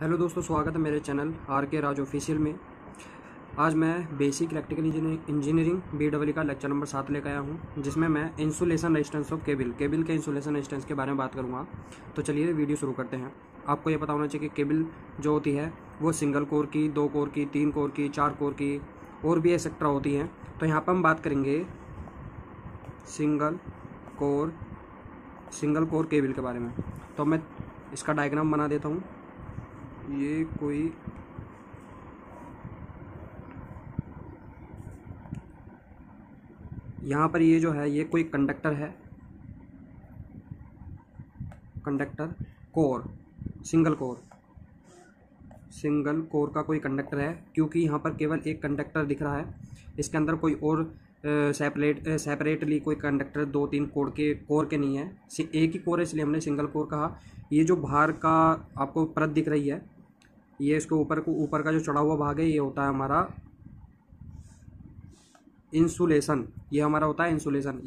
Hello दोस्तों, स्वागत है मेरे चैनल आर के राज ऑफिशियल में। आज मैं बेसिक इलेक्ट्रिकल इंजीनियरिंग BEE का लेक्चर नंबर 7 लेकर आया हूं, जिसमें मैं इंसुलेशन रेजिस्टेंस ऑफ केबल के इंसुलेशन रेजिस्टेंस के बारे में बात करूंगा। तो चलिए वीडियो शुरू करते हैं। आपको ये पता होना चाहिए कि केबल जो होती है वो सिंगल कोर की, 2 कोर की, 3 कोर की, 4 कोर की और भी एक्सेट्रा होती हैं। तो यहाँ पर हम बात करेंगे सिंगल कोर केबल के बारे में। तो मैं इसका डायग्राम बना देता हूँ। ये कोई यहाँ पर ये जो है ये कोई कंडक्टर है, कंडक्टर कोर, सिंगल कोर का कोई कंडक्टर है। क्योंकि यहाँ पर केवल एक कंडक्टर दिख रहा है, इसके अंदर कोई और सेपरेटली कोई कंडक्टर 2-3 कोर के नहीं है। एक ही कोर है, इसलिए हमने सिंगल कोर कहा। ये जो बाहर का आपको परत दिख रही है, ये इसके ऊपर का जो चढ़ा हुआ भाग है, ये होता है हमारा इंसुलेशन। ये हमारा होता है इंसुलेशन।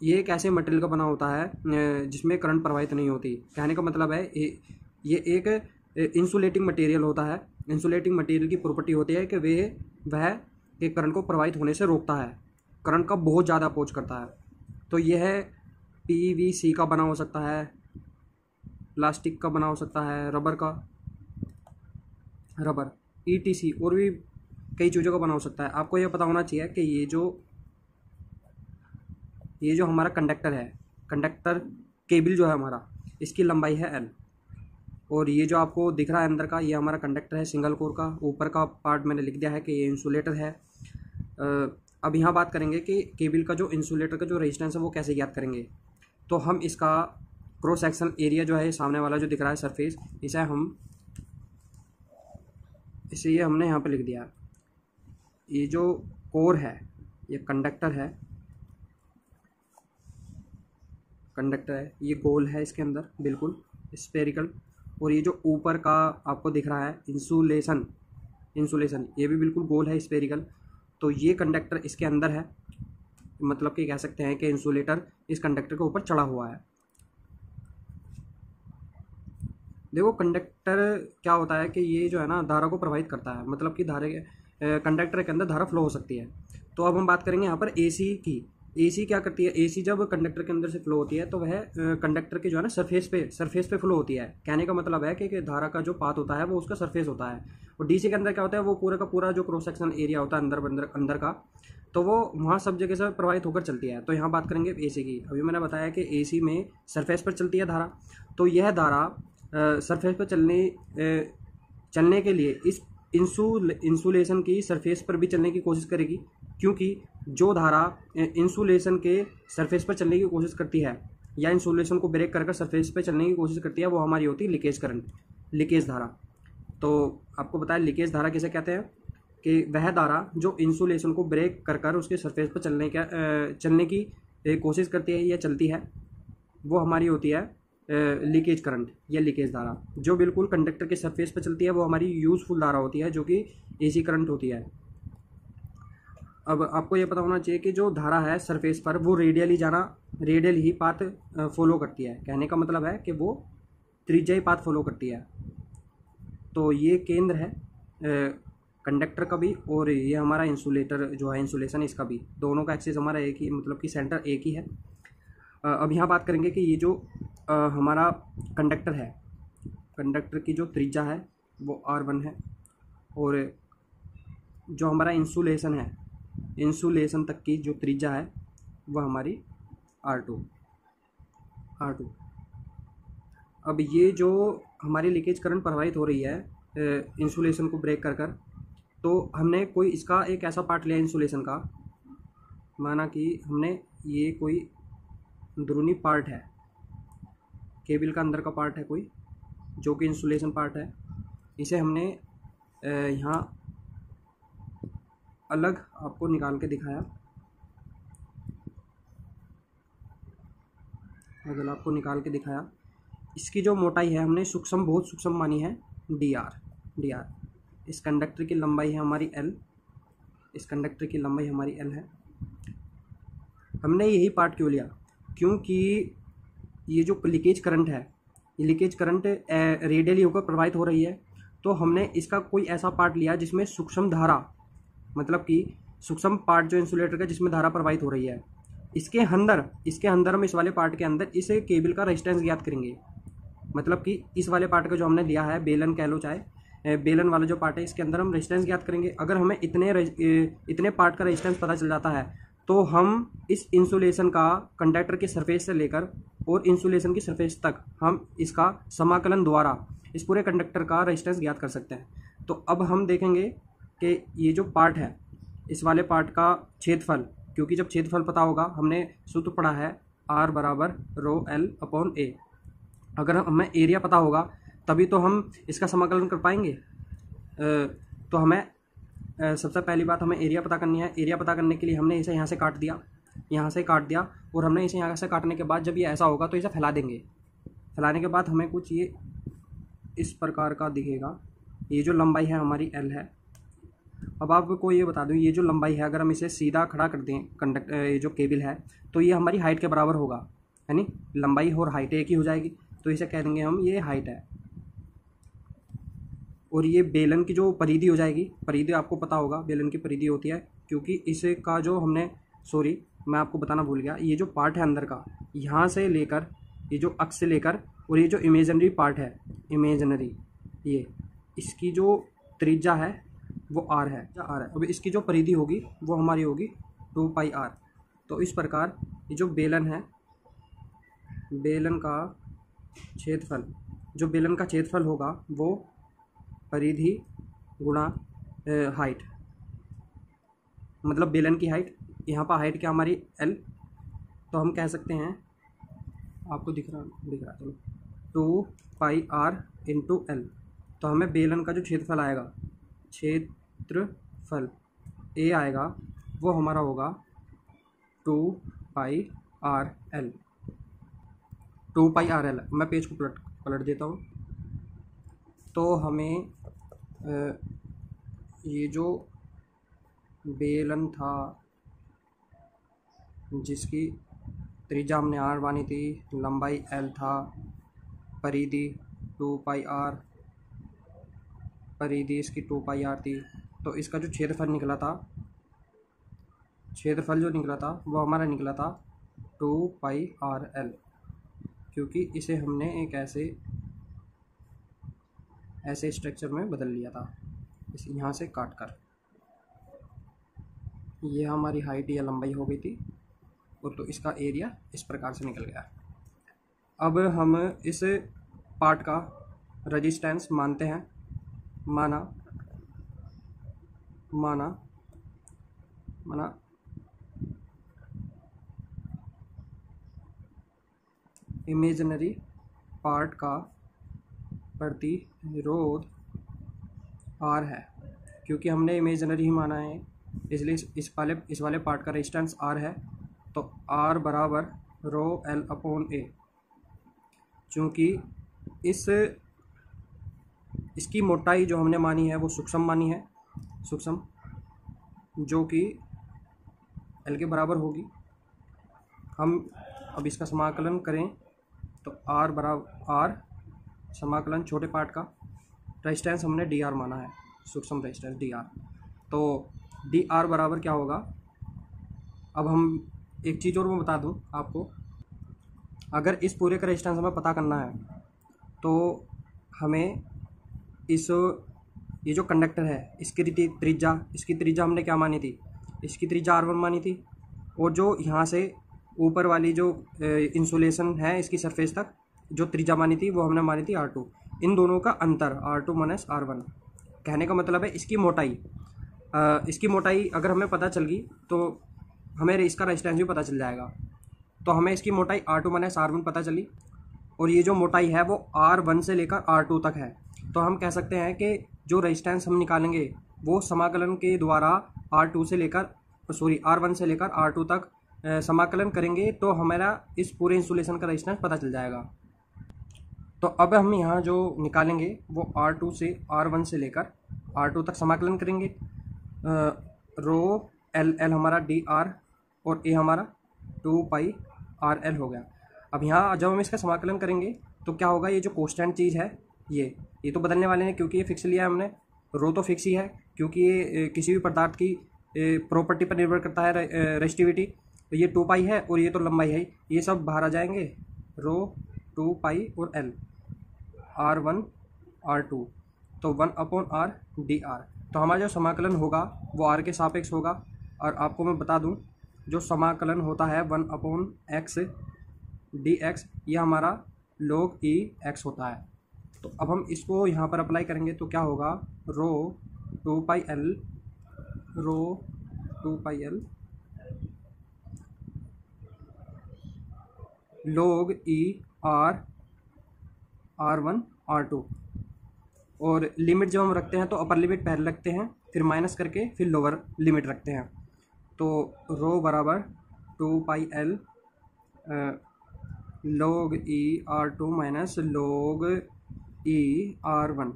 ये एक ऐसे मटेरियल का बना होता है जिसमें करंट प्रवाहित नहीं होती। कहने का मतलब है ये एक इंसुलेटिंग मटेरियल होता है। इंसुलेटिंग मटेरियल की प्रॉपर्टी होती है कि वह एक करंट को प्रवाहित होने से रोकता है, करंट का बहुत ज़्यादा अपोज करता है। तो यह PVC का बना हो सकता है, प्लास्टिक का बना हो सकता है, रबर ETC और भी कई चीज़ों का बना हो सकता है। आपको यह पता होना चाहिए कि ये जो हमारा कंडक्टर है, कंडक्टर केबल जो है हमारा, इसकी लंबाई है L। और ये जो आपको दिख रहा है अंदर का, ये हमारा कंडक्टर है सिंगल कोर का। ऊपर का पार्ट मैंने लिख दिया है कि ये इंसुलेटर है। अब यहाँ बात करेंगे कि केबल का जो इंसुलेटर का जो रेजिस्टेंस है वो कैसे ज्ञात करेंगे। तो हम इसका क्रॉस सेक्शन एरिया जो है, सामने वाला जो दिख रहा है सरफेस, इसे ये हमने यहाँ पे लिख दिया। ये जो कोर है, ये कंडक्टर है, ये गोल है, इसके अंदर बिल्कुल स्फेरिकल। और ये जो ऊपर का आपको दिख रहा है इंसुलेशन, ये भी बिल्कुल गोल है, स्फेरिकल। तो ये कंडक्टर इसके अंदर है, मतलब कि कह सकते हैं कि इंसुलेटर इस कंडक्टर के ऊपर चढ़ा हुआ है। देखो, कंडक्टर क्या होता है कि ये जो है ना, धारा को प्रवाहित करता है, मतलब कि कंडक्टर के अंदर धारा फ्लो हो सकती है। तो अब हम बात करेंगे यहाँ पर AC की। AC क्या करती है? AC जब कंडक्टर के अंदर से फ्लो होती है तो वह कंडक्टर के जो है ना सरफेस पे फ्लो होती है। कहने का मतलब है कि धारा का जो पाथ होता है वो उसका सरफेस होता है। और DC के अंदर क्या होता है, वो पूरा का पूरा जो क्रॉस सेक्शन एरिया होता है अंदर का, तो वो वहाँ सब जगह से प्रवाहित होकर चलती है। तो यहाँ बात करेंगे AC की। अभी मैंने बताया कि AC में सरफेस पर चलती है धारा। तो यह धारा सरफेस पर चलने के लिए इस इंसुलेशन की सरफेस पर भी चलने की कोशिश करेगी। क्योंकि जो धारा इंसुलेशन के सरफेस पर चलने की कोशिश करती है या इंसुलेशन को ब्रेक कर सरफेस पर चलने की कोशिश करती है, वो हमारी होती है लीकेज करंट, लीकेज धारा। तो आपको बताया लीकेज धारा किसे कहते हैं, कि वह धारा जो इंसुलेशन को ब्रेक कर उसके सरफेस पर चलने की कोशिश करती है या चलती है, वो हमारी होती है लीकेज करंट या लीकेज धारा। जो बिल्कुल कंडक्टर के सरफेस पर चलती है वो हमारी यूजफुल धारा होती है, जो कि AC करंट होती है। अब आपको ये पता होना चाहिए कि जो धारा है सरफेस पर, वो रेडियल ही पाथ फॉलो करती है। कहने का मतलब है कि वो त्रिज्यीय पाथ फॉलो करती है। तो ये केंद्र है कंडक्टर का भी, और ये हमारा इंसुलेटर जो है इंसुलेशन, इसका भी, दोनों का एक्सिस हमारा एक ही, मतलब कि सेंटर एक ही है। अब यहाँ बात करेंगे कि ये जो हमारा कंडक्टर है, कंडक्टर की जो त्रिज्या है वो R1 है, और जो हमारा इंसुलेशन है, इंसुलेशन तक की जो त्रिज्या है वह हमारी R2। अब ये जो हमारी लीकेज करंट प्रवाहित हो रही है इंसुलेशन को ब्रेक कर, तो हमने कोई इसका एक ऐसा पार्ट लिया इंसुलेशन का, माना कि हमने ये कोई अंदरूनी पार्ट है, केबल का अंदर का पार्ट है कोई, जो कि इंसुलेशन पार्ट है। इसे हमने यहाँ अलग आपको निकाल के दिखाया। अगर आपको निकाल के दिखाया, इसकी जो मोटाई है हमने बहुत सूक्ष्म मानी है, dr। इस कंडक्टर की लंबाई है हमारी L, है। हमने यही पार्ट क्यों लिया? क्योंकि ये जो लीकेज करंट है, ये लीकेज करंट रेडियली होकर प्रवाहित हो रही है, तो हमने इसका कोई ऐसा पार्ट लिया जिसमें सूक्ष्म धारा, मतलब कि सूक्ष्म पार्ट जो इंसुलेटर का जिसमें धारा प्रवाहित हो रही है, इसके अंदर हम इस वाले पार्ट के अंदर इस केबल का रेजिस्टेंस ज्ञात करेंगे। मतलब कि इस वाले पार्ट का जो हमने लिया है, बेलन कह लो चाहे, बेलन वाला जो पार्ट है, इसके अंदर हम रेजिस्टेंस ज्ञात करेंगे। अगर हमें इतने पार्ट का रेजिस्टेंस पता चल जाता है तो हम इस इंसुलेशन का कंडक्टर की सरफेस से लेकर और इंसुलेशन की सरफेस तक हम इसका समाकलन द्वारा इस पूरे कंडक्टर का रेजिस्टेंस ज्ञात कर सकते हैं। तो अब हम देखेंगे कि ये जो पार्ट है, इस वाले पार्ट का क्षेत्रफल, क्योंकि जब क्षेत्रफल पता होगा, हमने सूत्र पढ़ा है R बराबर रो एल अपॉन ए। अगर हमें एरिया पता होगा तभी तो हम इसका समाकलन कर पाएंगे। तो हमें सबसे पहली बात हमें एरिया पता करनी है। एरिया पता करने के लिए हमने इसे यहाँ से काट दिया, और हमने इसे यहाँ से काटने के बाद जब ये ऐसा होगा तो इसे फैला देंगे। फैलाने के बाद हमें कुछ ये इस प्रकार का दिखेगा। ये जो लंबाई है हमारी L है। अब आपको ये बता दूँ, ये जो लंबाई है अगर हम इसे सीधा खड़ा कर दें ये जो केबल है, तो ये हमारी हाइट के बराबर होगा, यानी लंबाई और हाइट एक ही हो जाएगी। तो इसे कह देंगे हम ये हाइट है। और ये बेलन की जो परिधि हो जाएगी, परिधि आपको पता होगा बेलन की परिधि होती है, क्योंकि इसे का जो हमने मैं आपको बताना भूल गया, ये जो पार्ट है अंदर का, यहाँ से लेकर ये जो अक्ष से लेकर और ये जो इमेजिनरी पार्ट है, ये इसकी जो त्रिज्या है वो R है। अब इसकी जो परिधि होगी वो हमारी होगी 2πr। तो इस प्रकार ये जो बेलन है, बेलन का क्षेत्रफल होगा वो परिधि गुणा हाइट, मतलब बेलन की हाइट। यहाँ पर हाइट क्या हमारी L, तो हम कह सकते हैं, आपको दिख रहा चलो, 2πr इंटू L। तो हमें बेलन का जो क्षेत्रफल आएगा, क्षेत्रफल A आएगा, वो हमारा होगा 2πrl। मैं पेज को पलट देता हूँ। तो हमें ये जो बेलन था जिसकी त्रिज्या हमने R मानी थी, लंबाई L था, परिधि 2πr, परिधि इसकी 2πr थी। तो इसका जो क्षेत्रफल जो निकला था वो हमारा निकला था 2πrl, क्योंकि इसे हमने एक ऐसे स्ट्रक्चर में बदल लिया था, इस यहाँ से काट कर। ये हमारी हाइट या लंबाई हो गई थी, और तो इसका एरिया इस प्रकार से निकल गया। अब हम इस पार्ट का रेजिस्टेंस मानते हैं। माना इमेजिनरी पार्ट का प्रतिरोध R है। क्योंकि हमने इमेजिनरी ही माना है, इसलिए इस वाले पार्ट का रेजिस्टेंस R है। तो R बराबर रो L अपॉन A। चूँकि इसकी मोटाई जो हमने मानी है वो सूक्ष्म मानी है, जो कि L के बराबर होगी। हम अब इसका समाकलन करें तो R बराबर समाकलन छोटे पार्ट का रेजिस्टेंस हमने dr माना है, सूक्ष्म रेजिस्टेंस dr। तो dr बराबर क्या होगा। अब हम एक चीज़ और मैं बता दूं आपको, अगर इस पूरे का रेजिस्टेंस हमें पता करना है तो हमें ये जो कंडक्टर है इसकी त्रिज्या हमने क्या मानी थी, इसकी त्रिज्या R1 मानी थी। और जो यहाँ से ऊपर वाली जो इंसुलेशन है इसकी सरफेस तक जो त्रिज्या मानी थी वो हमने मानी थी R2। इन दोनों का अंतर R2 माइनस R1। कहने का मतलब है इसकी मोटाई अगर हमें पता चल गई तो हमें इसका रेजिस्टेंस भी पता चल जाएगा। तो हमें इसकी मोटाई R2 माइनस R1 पता चली, और ये जो मोटाई है वो R1 से लेकर R2 तक है। तो हम कह सकते हैं कि जो रेजिस्टेंस हम निकालेंगे वो समाकलन के द्वारा R1 से लेकर R2 तक समाकलन करेंगे तो हमारा इस पूरे इंसुलेशन का रेजिस्टेंस पता चल जाएगा। तो अब हम यहाँ जो निकालेंगे वो R2 से R1 से लेकर R2 तक समाकलन करेंगे। रो L हमारा dr और A हमारा 2πrl हो गया। अब यहाँ जब हम इसका समाकलन करेंगे तो क्या होगा, ये जो कांस्टेंट चीज़ है ये ये तो बदलने वाले हैं क्योंकि ये फिक्स लिया है हमने। रो तो फिक्स ही है क्योंकि ये किसी भी पदार्थ की प्रॉपर्टी पर निर्भर करता है रेजिस्टिविटी। तो ये 2 पाई है और ये तो लंबाई है, ये सब बाहर आ जाएंगे। रो 2 पाई और एल R1 R2 तो 1/r dr। तो हमारा जो समाकलन होगा वो r के सापेक्ष होगा। और आपको मैं बता दूं जो समाकलन होता है 1/x dx ये हमारा log e x होता है। तो अब हम इसको यहाँ पर अप्लाई करेंगे तो क्या होगा, रो 2 पाई l log e R1 R2। और लिमिट जब हम रखते हैं तो अपर लिमिट पहले रखते हैं, फिर माइनस करके फिर लोअर लिमिट रखते हैं। तो रो बराबर 2 पाई l log e R2 minus log e R1।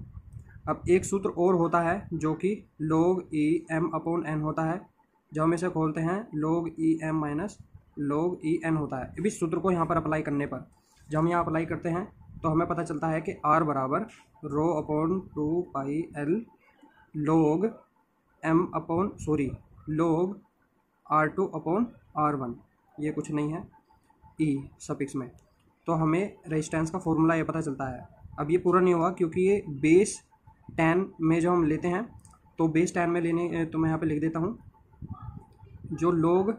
अब एक सूत्र और होता है जो कि log e m/n होता है। जब हम इसे खोलते हैं log e m minus log e n होता है। अब इस सूत्र को यहाँ पर अप्लाई करने पर जब हम यहाँ अप्लाई करते हैं तो हमें पता चलता है कि r बराबर रो अपॉन 2 पाई l log log R2 upon R1, ये कुछ नहीं है e सफिक्स में। तो हमें रेजिस्टेंस का फॉर्मूला ये पता चलता है। अब ये पूरा नहीं हुआ क्योंकि ये बेस 10 में जो हम लेते हैं तो बेस 10 में लेने तो मैं यहाँ पे लिख देता हूँ जो log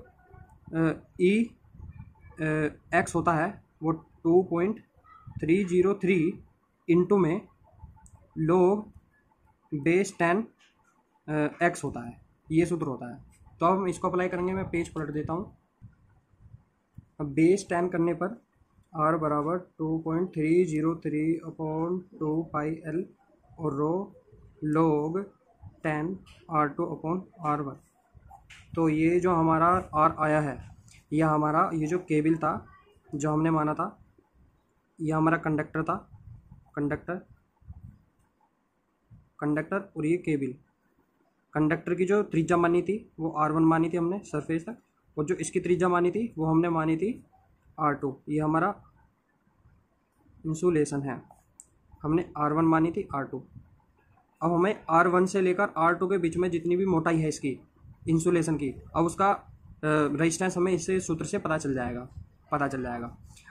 e x होता है वो 2.303 इंटू में log बेस 10 x होता है, ये सूत्र होता है। तो अब हम इसको अप्लाई करेंगे, मैं पेज पलट देता हूँ। अब बेस 10 करने पर r बराबर 2.303 अपॉन 2 पाई l और रो log 10 R2 अपॉन R1। तो ये जो हमारा r आया है यह हमारा ये जो केबल था जो हमने माना था, यह हमारा कंडक्टर था, कंडक्टर और ये केबल। कंडक्टर की जो त्रिज्या मानी थी वो R1 मानी थी हमने सरफेस तक, और जो इसकी त्रिज्या मानी थी वो हमने मानी थी R2। ये हमारा इंसुलेशन है, हमने R1 मानी थी R2। अब हमें R1 से लेकर R2 के बीच में जितनी भी मोटाई है इसकी इंसुलेशन की, अब उसका रेजिस्टेंस हमें इससे सूत्र से पता चल जाएगा।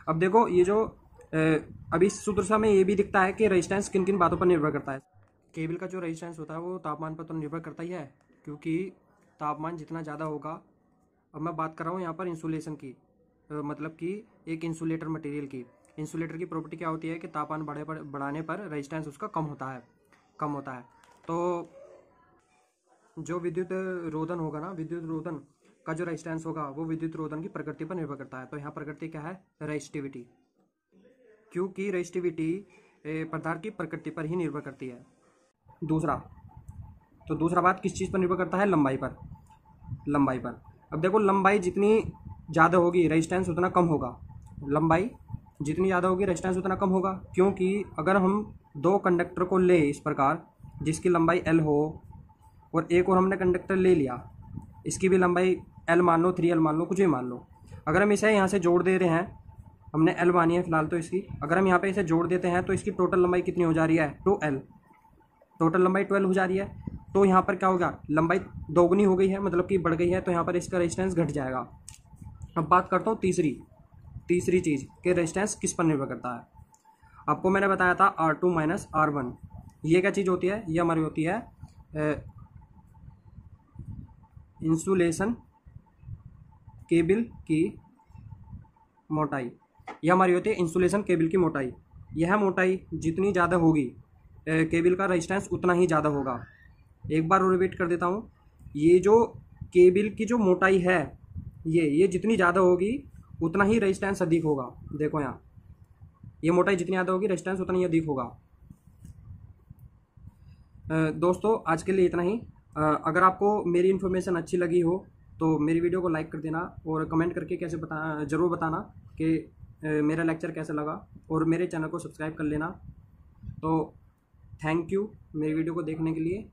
अब देखो ये जो अब इस सूत्र से हमें ये भी दिखता है कि रेजिस्टेंस किन किन बातों पर निर्भर करता है। केबल का जो रेजिस्टेंस होता है वो तापमान पर तो निर्भर करता ही है, क्योंकि तापमान जितना ज़्यादा होगा, अब मैं बात कर रहा हूँ यहाँ पर इंसुलेशन की, मतलब कि एक इंसुलेटर मटेरियल की। इंसुलेटर की प्रॉपर्टी क्या होती है कि तापमान बढ़ाने पर रेजिस्टेंस उसका कम होता है। तो जो विद्युत रोधन होगा ना, विद्युत रोधन का जो रेजिस्टेंस होगा वो विद्युत रोधन की प्रकृति पर निर्भर करता है। तो यहाँ प्रकृति क्या है, रेजिस्टिविटी, क्योंकि रेजिस्टिविटी पदार्थ की प्रकृति पर ही निर्भर करती है। दूसरा बात किस चीज़ पर निर्भर करता है, लंबाई पर। अब देखो लंबाई जितनी ज़्यादा होगी रेजिस्टेंस उतना कम होगा, लंबाई जितनी ज़्यादा होगी रेजिस्टेंस उतना कम होगा। क्योंकि अगर हम 2 कंडक्टर को ले इस प्रकार जिसकी लंबाई L हो, और एक और हमने कंडक्टर ले लिया इसकी भी लंबाई L मान लो, 3L मान लो, कुछ भी मान लो। अगर हम इसे यहाँ से जोड़ दे रहे हैं, हमने L मानी है फिलहाल तो इसकी, अगर हम यहाँ पे इसे जोड़ देते हैं तो इसकी टोटल लंबाई कितनी हो जा रही है, 2L, टोटल लंबाई 12 हो जा रही है। तो यहाँ पर क्या होगा, लंबाई दोगुनी हो गई है, मतलब कि बढ़ गई है, तो यहाँ पर इसका रेजिस्टेंस घट जाएगा। अब बात करता हूँ तीसरी चीज़ कि रेजिस्टेंस किस पर निर्भर करता है। आपको मैंने बताया था R2 माइनस R1, ये क्या चीज़ होती है, ये हमारी होती है इंसुलेशन केबल की मोटाई। यह हमारी होती है इंसुलेशन केबल की मोटाई। यह मोटाई जितनी ज़्यादा होगी केबल का रेजिस्टेंस उतना ही ज़्यादा होगा। एक बार और रिपीट कर देता हूँ, ये जो केबल की जो मोटाई है ये जितनी ज़्यादा होगी उतना ही रेजिस्टेंस अधिक होगा। देखो यहाँ, ये मोटाई जितनी ज़्यादा होगी रेजिस्टेंस उतना ही अधिक होगा। दोस्तों आज के लिए इतना ही। अगर आपको मेरी इन्फॉर्मेशन अच्छी लगी हो तो मेरी वीडियो को लाइक कर देना और कमेंट करके ज़रूर बताना कि मेरा लेक्चर कैसा लगा, और मेरे चैनल को सब्सक्राइब कर लेना। तो थैंक यू मेरी वीडियो को देखने के लिए।